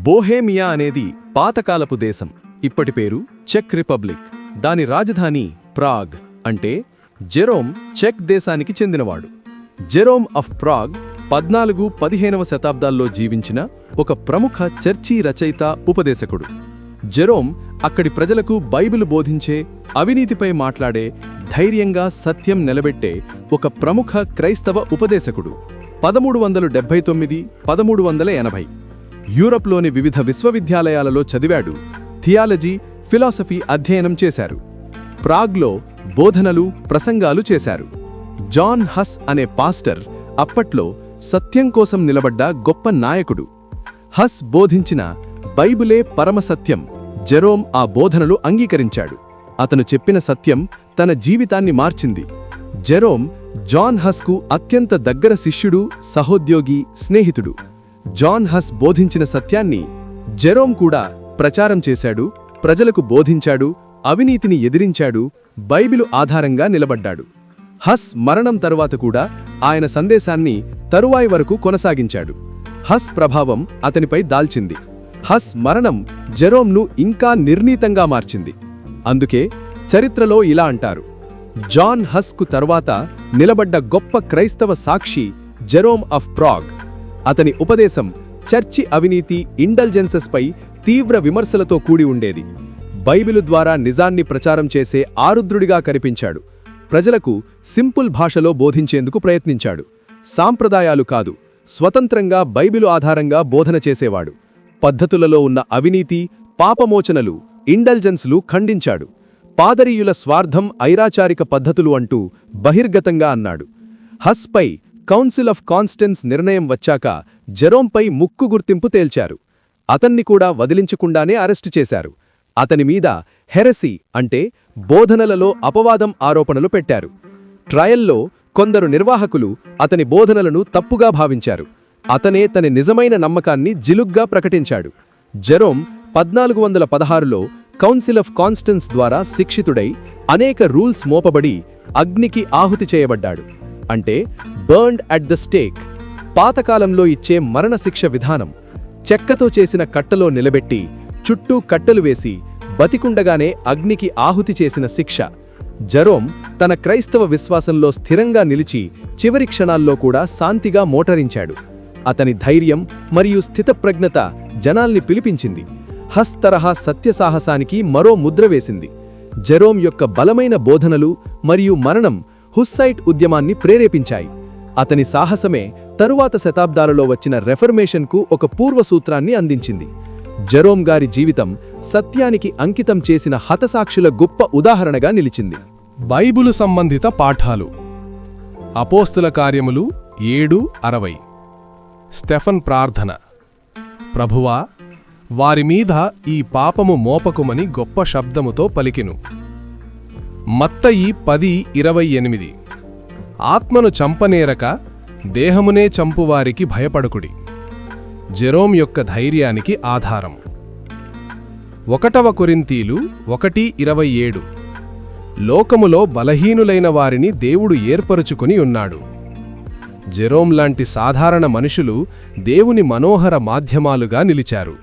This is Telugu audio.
బోహేమియా అనేది పాతకాలపు దేశం. ఇప్పటి పేరు చెక్ రిపబ్లిక్. దాని రాజధాని ప్రాగ్. అంటే జెరోమ్ చెక్ దేశానికి చెందినవాడు. జెరోమ్ ఆఫ్ ప్రాగ్ 14-15వ శతాబ్దాల్లో జీవించిన ఒక ప్రముఖ చర్చీ రచయిత, ఉపదేశకుడు. జెరోమ్ అక్కడి ప్రజలకు బైబిలు బోధించే, అవినీతిపై మాట్లాడే, ధైర్యంగా సత్యం నిలబెట్టే ఒక ప్రముఖ క్రైస్తవ ఉపదేశకుడు. 1379-1380 యూరప్లోని వివిధ విశ్వవిద్యాలయాలలో చదివాడు. థియాలజీ, ఫిలాసఫీ అధ్యయనం చేశారు. ప్రాగ్లో బోధనలు, ప్రసంగాలు చేశారు. జాన్ హస్ అనే పాస్టర్ అప్పట్లో సత్యం కోసం నిలబడ్డ గొప్ప నాయకుడు. హస్ బోధించిన బైబిలే పరమసత్యం. జెరోమ్ ఆ బోధనలు అంగీకరించాడు. అతను చెప్పిన సత్యం తన జీవితాన్ని మార్చింది. జెరోమ్ జాన్ హస్కు అత్యంత దగ్గర శిష్యుడు, సహోద్యోగి, స్నేహితుడు. జాన్ హస్ బోధించిన సత్యాన్ని జెరోమ్ కూడా ప్రచారం చేశాడు, ప్రజలకు బోధించాడు, అవినీతిని ఎదిరించాడు, బైబిలు ఆధారంగా నిలబడ్డాడు. హస్ మరణం తరువాత కూడా ఆయన సందేశాన్ని తరువాయి వరకు కొనసాగించాడు. హస్ ప్రభావం అతనిపై దాల్చింది. హస్ మరణం జెరోమ్ను ఇంకా నిర్ణీతంగా మార్చింది. అందుకే చరిత్రలో ఇలా అంటారు: జాన్ హస్కు తర్వాత నిలబడ్డ గొప్ప క్రైస్తవ సాక్షి జెరోమ్ ఆఫ్ ప్రాగ్. అతని ఉపదేశం చర్చి అవినీతి, ఇండల్జెన్సెస్పై తీవ్ర విమర్శలతో కూడి ఉండేది. బైబిలు ద్వారా నిజాన్ని ప్రచారం చేసే ఆరుద్రుడిగా కనిపించాడు. ప్రజలకు సింపుల్ భాషలో బోధించేందుకు ప్రయత్నించాడు. సాంప్రదాయాలు కాదు, స్వతంత్రంగా బైబిలు ఆధారంగా బోధన చేసేవాడు. పద్ధతులలో ఉన్న అవినీతి, పాపమోచనలు, ఇండల్జెన్స్లు ఖండించాడు. పాదరీయుల స్వార్థం, ఐరాచారిక పద్ధతులు అంటూ బహిర్గతంగా అన్నాడు. హస్పై కౌన్సిల్ ఆఫ్ కాన్స్టెన్స్ నిర్ణయం వచ్చాక జెరోంపై ముక్కు గుర్తింపు తేల్చారు. అతన్ని కూడా వదిలించకుండానే అరెస్టు చేశారు. అతని మీద హెరసీ అంటే బోధనలలో అపవాదం ఆరోపణలు పెట్టారు. ట్రయల్లో కొందరు నిర్వాహకులు అతని బోధనలను తప్పుగా భావించారు. అతనే తన నిజమైన నమ్మకాన్ని జిలుగ్గా ప్రకటించాడు. జెరోమ్ 1416లో కౌన్సిల్ ఆఫ్ కాన్స్టెన్స్ ద్వారా శిక్షితుడై అనేక రూల్స్ మోపబడి అగ్నికి ఆహుతి చేయబడ్డాడు. అంటే బర్న్డ్ అట్ ద స్టేక్. పాతకాలంలో ఇచ్చే మరణశిక్ష విధానం. చెక్కతో చేసిన కట్టలో నిలబెట్టి చుట్టూ కట్టెలు వేసి బతికుండగానే అగ్నికి ఆహుతి చేసిన శిక్ష. జెరోమ్ తన క్రైస్తవ విశ్వాసంలో స్థిరంగా నిలిచి చివరి క్షణాల్లో కూడా శాంతిగా మోటరించాడు. అతని ధైర్యం మరియు స్థితప్రజ్ఞత జనాల్ని పిలిపించింది. హస్ తరహా సత్యసాహసానికి మరో ముద్ర వేసింది. జెరోమ్ యొక్క బలమైన బోధనలు మరియు మరణం హుస్సైట్ ఉద్యమాన్ని ప్రేరేపించాయి. అతని సాహసమే తరువాత శతాబ్దాలలో వచ్చిన రెఫర్మేషన్కు ఒక పూర్వసూత్రాన్ని అందించింది. జెరోమ్ గారి జీవితం సత్యానికి అంకితం చేసిన హతసాక్షుల గొప్ప ఉదాహరణగా నిలిచింది. బైబిలు సంబంధిత పాఠాలు. అపోస్తుల కార్యములు 7:60. స్టెఫన్ ప్రార్థన: ప్రభువా, వారిమీద ఈ పాపము మోపకుమని గొప్ప శబ్దముతో పలికెను. మత్తయి 10:28. ఆత్మను చంపనేరక దేహమునే చంపువారికి భయపడకుడి. జెరోమ్ యొక్క ధైర్యానికి ఆధారం. 1 కొరింథీలు 1:27. లోకములో బలహీనులైన వారిని దేవుడు ఏర్పరుచుకుని ఉన్నాడు. జెరోమ్ లాంటి సాధారణ మనుషులు దేవుని మనోహర మాధ్యమాలుగా నిలిచారు.